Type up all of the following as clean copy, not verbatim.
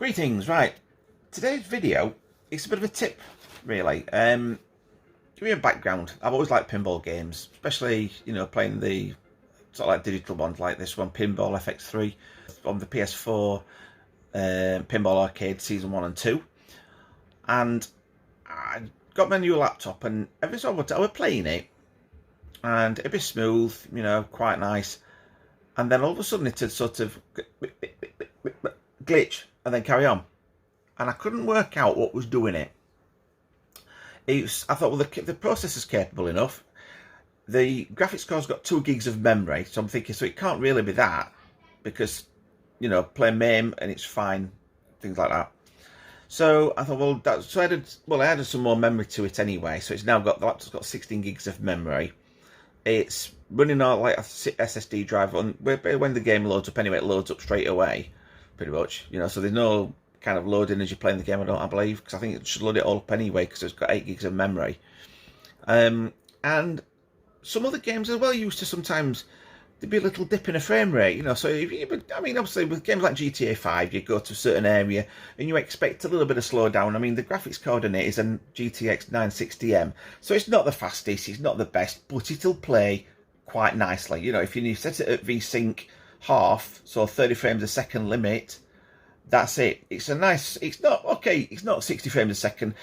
Greetings, right. Today's video is a bit of a tip, really. Give me a background. I've always liked pinball games, especially, playing the sort of like digital ones like this one, Pinball FX3, on the PS4, Pinball Arcade Season 1 and 2. And I got my new laptop, and every so often I was playing it, and it'd be smooth, quite nice. And then all of a sudden it'd sort of glitch and then carry on. And I couldn't work out what was doing it. I thought, well, the processor's capable enough. The graphics card's got 2 gigs of memory, so I'm thinking, so it can't really be that, because, play MAME and it's fine, things like that. So I thought, well, I added some more memory to it anyway. So it's now got, the laptop's got 16 gigs of memory. It's running on like a SSD drive on when the game loads up anyway. It loads up straight away, pretty much. So there's no kind of loading as you're playing the game. I believe, because I think it should load it all up anyway because it's got 8 gigs of memory. And some other games as well used to sometimes there'd be a little dip in a frame rate. So obviously with games like GTA 5, you go to a certain area and you expect a little bit of slowdown. The graphics card in it is a GTX 960M, so it's not the fastest, it's not the best, but it'll play quite nicely. If you set it at VSync half, so 30 frames a second limit, that's it. It's not 60 frames a second.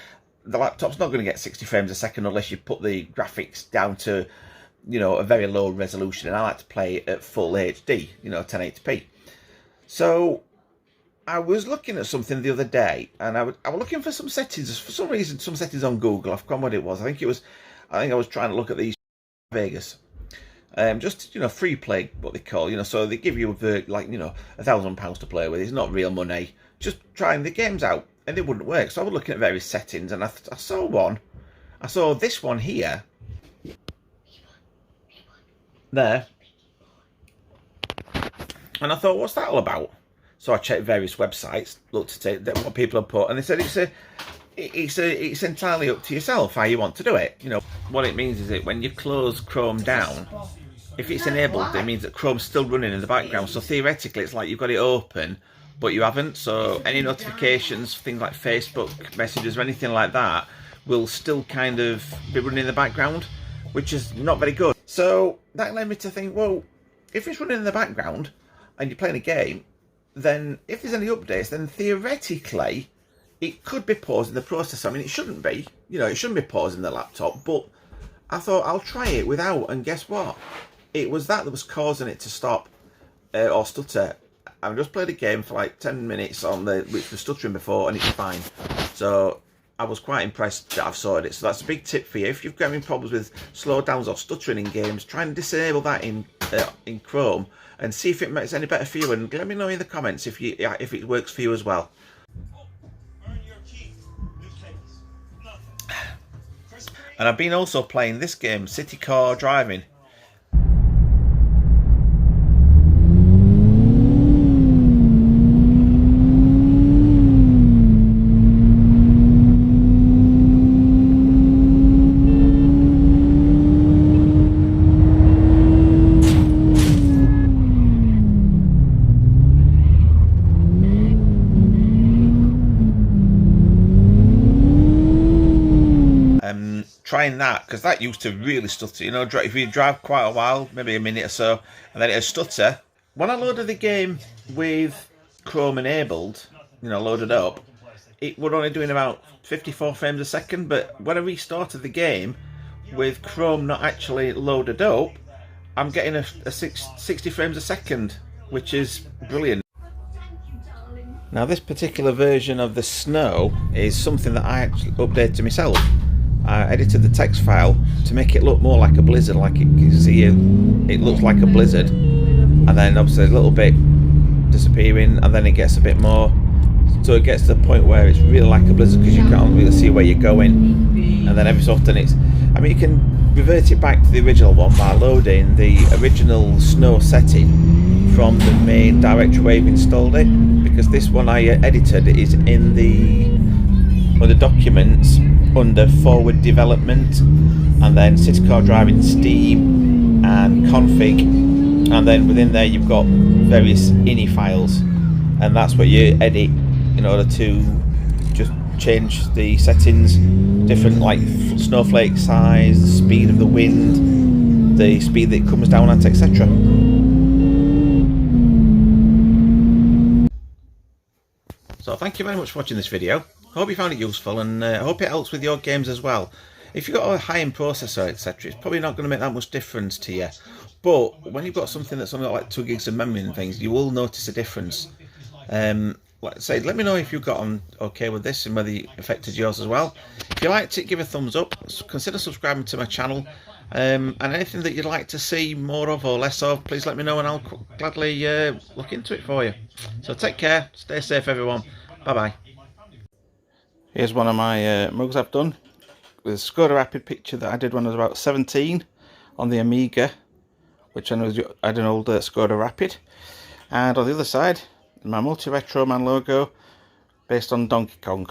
The laptop's not going to get 60 frames a second unless you put the graphics down to a very low resolution, and I like to play at full HD, 1080p. So I was looking at something the other day, and I was looking for some settings. For some reason, some settings on Google. I've forgotten what it was. I think I was trying to look at these Vegas, just free play, what they call, so they give you £1,000 to play with. It's not real money. Just trying the games out, and they wouldn't work. So I was looking at various settings, and I saw one. I saw this one here. There, and I thought, what's that all about? So I checked various websites, looked at it, what people have put, and they said it's entirely up to yourself how you want to do it. What it means is that when you close Chrome down, if it's enabled, it means that Chrome's still running in the background. So theoretically, it's like you've got it open, but you haven't. So any notifications, things like Facebook messages or anything like that, will still kind of be running in the background, which is not very good. So that led me to think, well, if it's running in the background and you're playing a game, then if there's any updates, then theoretically it could be pausing the processor. It shouldn't be, it shouldn't be pausing the laptop, but I thought I'll try it without, and guess what? It was that was causing it to stop or stutter. I've just played a game for like 10 minutes which was stuttering before, and it's fine. So I was quite impressed that I've sorted it. So that's a big tip for you. If you've got any problems with slowdowns or stuttering in games, try and disable that in Chrome and see if it makes any better for you. And let me know in the comments if it works for you as well. And I've been also playing this game, City Car Driving. Trying that, because that used to really stutter. If you drive quite a while, maybe a minute or so, and then it'll stutter. When I loaded the game with Chrome enabled, loaded up, it was only doing about 54 frames a second. But when I restarted the game with Chrome not actually loaded up, I'm getting a 60 frames a second, which is brilliant. Now, this particular version of the snow is something that I actually updated myself. I edited the text file to make it look more like a blizzard, like you can see it looks like a blizzard, and then obviously a little bit disappearing, and then it gets a bit more, so it gets to the point where it's really like a blizzard because you can't really see where you're going. And then every so often you can revert it back to the original one by loading the original snow setting from the main directory where you've installed it, because this one I edited is in the documents under forward development, and then City Car Driving Steam and config, and then within there you've got various ini files, and that's where you edit in order to just change the settings, different like snowflake size, the speed of the wind, the speed that it comes down at, etc. So thank you very much for watching this video. I hope you found it useful, and I hope it helps with your games as well. If you've got a high-end processor, etc., it's probably not going to make that much difference to you. But when you've got something that's only got like 2 gigs of memory and things, you will notice a difference. Like I say, let me know if you got on okay with this and whether it affected yours as well. If you liked it, give a thumbs up. Consider subscribing to my channel. And anything that you'd like to see more of or less of, please let me know and I'll gladly look into it for you. So take care, stay safe everyone, bye bye. Here's one of my mugs I've done with a Skoda Rapid picture that I did when I was about 17 on the Amiga, which I had an old Skoda Rapid, and on the other side my Multi Retro Man logo based on Donkey Kong.